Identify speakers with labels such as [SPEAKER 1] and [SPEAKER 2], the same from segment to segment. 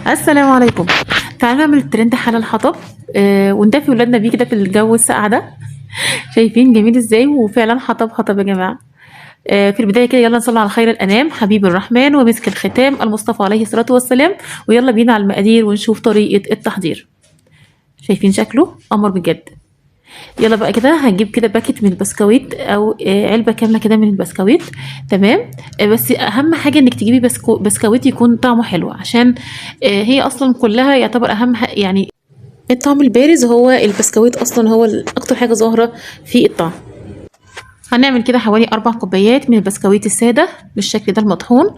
[SPEAKER 1] السلام عليكم. تعالوا نعمل ترند حلال الحطب وندفي ولادنا بيه كده في الجو الساقع ده. شايفين جميل ازاي؟ وفعلا حطب حطب يا جماعه. في البدايه كده يلا نصلي على خير الانام حبيب الرحمن ومسك الختام المصطفى عليه الصلاه والسلام. ويلا بينا على المقادير ونشوف طريقه التحضير. شايفين شكله قمر بجد. يلا بقى كده هنجيب كده باكيت من البسكويت او علبه كامله كده من البسكويت. تمام. بس اهم حاجه انك تجيبي بسكويت يكون طعمه حلو، عشان هي اصلا كلها يعتبر يعني الطعم البارز هو البسكويت اصلا هو اكتر حاجه ظاهره في الطعم. هنعمل كده حوالي 4 كوبايات من البسكويت الساده بالشكل ده المطحون.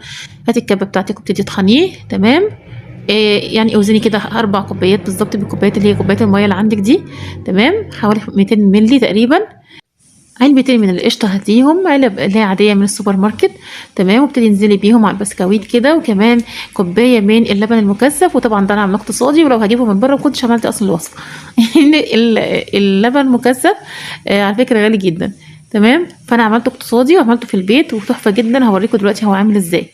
[SPEAKER 1] هاتي الكبه بتاعتك وابتدي طحنيه. تمام. يعني اوزني كده 4 كوبايات بالظبط بالكوبايات اللي هي كوبايه الميه اللي عندك دي. تمام. حوالي 200 مللي تقريبا. علبتين من القشطه هاتيهم، علب اللي هي عاديه من السوبر ماركت. تمام. وابتدي انزلي بيهم على البسكويت كده، وكمان كوبايه من اللبن المكثف، وطبعا ده انا عامله اقتصادي، ولو هجيبه من بره ما كنتش عملت اصلا الوصفه. اللبن المكثف على فكره غالي جدا. تمام. فانا عملته اقتصادي وعملته في البيت وتحفه جدا، هوريكم دلوقتي هو عامل ازاي.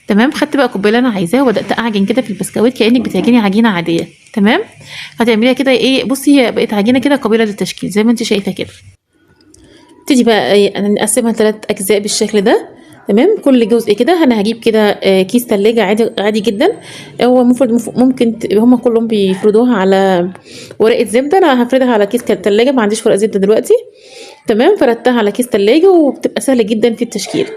[SPEAKER 1] تمام. خدت بقى الكوبايه اللي انا عايزاها وبدات اعجن كده في البسكويت كانك بتعجني عجينه عاديه. تمام. هتعمليها كده ايه، بصي هي بقت عجينه كده قابله للتشكيل زي ما انت شايفه كده. ابتدي بقى نقسمها 3 اجزاء بالشكل ده. تمام. كل جزء كده انا هجيب كده كيس تلاجة عادي عادي جدا. هو المفروض ممكن هم كلهم بيفردوها على ورقه زبده، انا هفردها على كيس تلاجة، ما عنديش ورقه زبده دلوقتي. تمام. فردتها على كيس تلاجة وبتبقى سهله جدا في التشكيل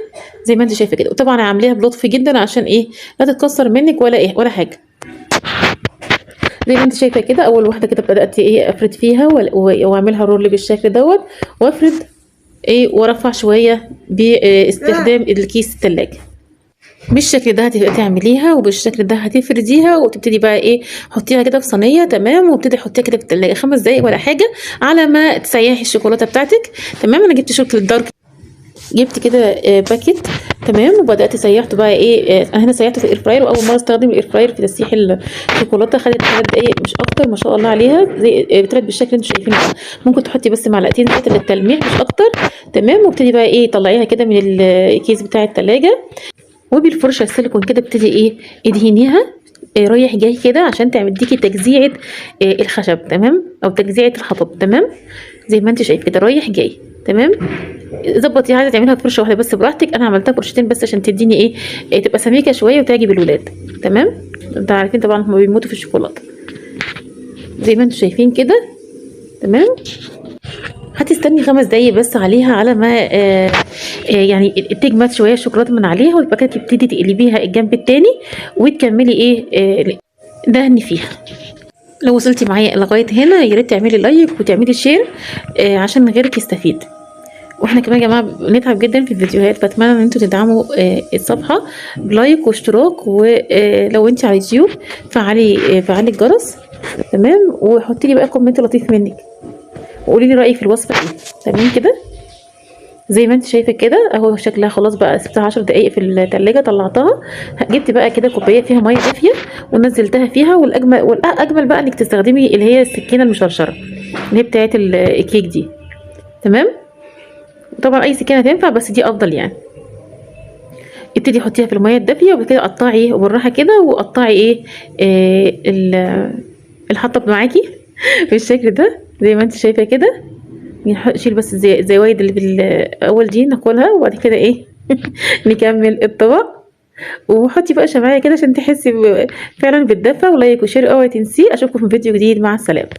[SPEAKER 1] زي ما انت شايفه كده. وطبعا عاملاها بلطف جدا عشان ايه لا تتكسر منك ولا ايه ولا حاجه. زي ما انت شايفه كده اول واحده كده بدات ايه افرد فيها واعملها رول بالشكل دوت، وافرد ايه وارفع شويه باستخدام الكيس التلاجة. بالشكل ده هتبقى تعمليها، وبالشكل ده هتفرديها وتبتدي بقى ايه حطيها كده في صينيه. تمام. وابتدي حطيها كده في التلاجة 5 دقايق ولا حاجه على ما تسيحي الشوكولاته بتاعتك. تمام. انا جبت شوكولاته دارك، جبت كده باكيت. تمام. وبدات سيحته بقى ايه انا هنا سيحته في الاير فراير، واول مره استخدم الاير فراير في تسييح الشوكولاته. خدت 3 دقايق مش اكتر، ما شاء الله عليها. زي بترد بالشكل اللي انتوا شايفينه ده. ممكن تحطي بس معلقتين زيت للتلميع مش اكتر. تمام. وابتدي بقى ايه طلعيها كده من الكيس بتاع التلاجة، وبالفرشه السيليكون كده ابتدي ايه ادهنيها رايح جاي كده عشان تعمليكي تجزيعه الخشب. تمام. او تجزيعه الحطب. تمام. زي ما انت شايف كده رايح جاي. تمام. ظبطي عايزه تعمليها بفرشه واحده بس براحتك، انا عملتها فرشتين بس عشان تديني ايه تبقى سميكه شويه وتعجب الولاد. تمام. انتوا عارفين طبعا هم بيموتوا في الشوكولاته زي ما انتوا شايفين كده. تمام. هتستني 5 دقايق بس عليها على ما يعني تجمد شويه الشوكولاته من عليها، ويبقى كده تبتدي تقلبيها الجنب التاني وتكملي ايه دهني فيها. لو وصلتي معايا لغايه هنا يا ريت تعملي لايك وتعملي شير عشان غيرك يستفيد. واحنا كمان يا جماعه بنتعب جدا في الفيديوهات، فاتمنى ان انتوا تدعموا الصفحه بلايك واشتراك، ولو انت على اليوتيوب فعلي الجرس. تمام. وحطي لي بقى كومنت لطيف منك وقولي لي رايك في الوصفه ايه. تمام كده زي ما انت شايفه كده اهو شكلها خلاص بقى. سبتها 10 دقايق في التلاجة طلعتها. جبت بقى كده كوبايه فيها ميه دافيه ونزلتها فيها. والاجمل بقى انك تستخدمي اللي هي السكينه المشرشره اللي هي بتاعت الكيك دي. تمام. طبعا اي سكينه تنفع بس دي افضل يعني. ابتدي حطيها في الميه الدافيه وبعد كده قطعي بالراحه كده، وقطعي الحطب معاكي بالشكل ده زي ما انت شايفه كده. نشيل بس الزوايد اللي في الاول دي ناكلها، وبعد كده نكمل الطبق. وحطي بقى شمعيه كده عشان تحسي فعلا بالدفى. ولايك وشير اوعي تنسيه. اشوفكم في فيديو جديد، مع السلامه.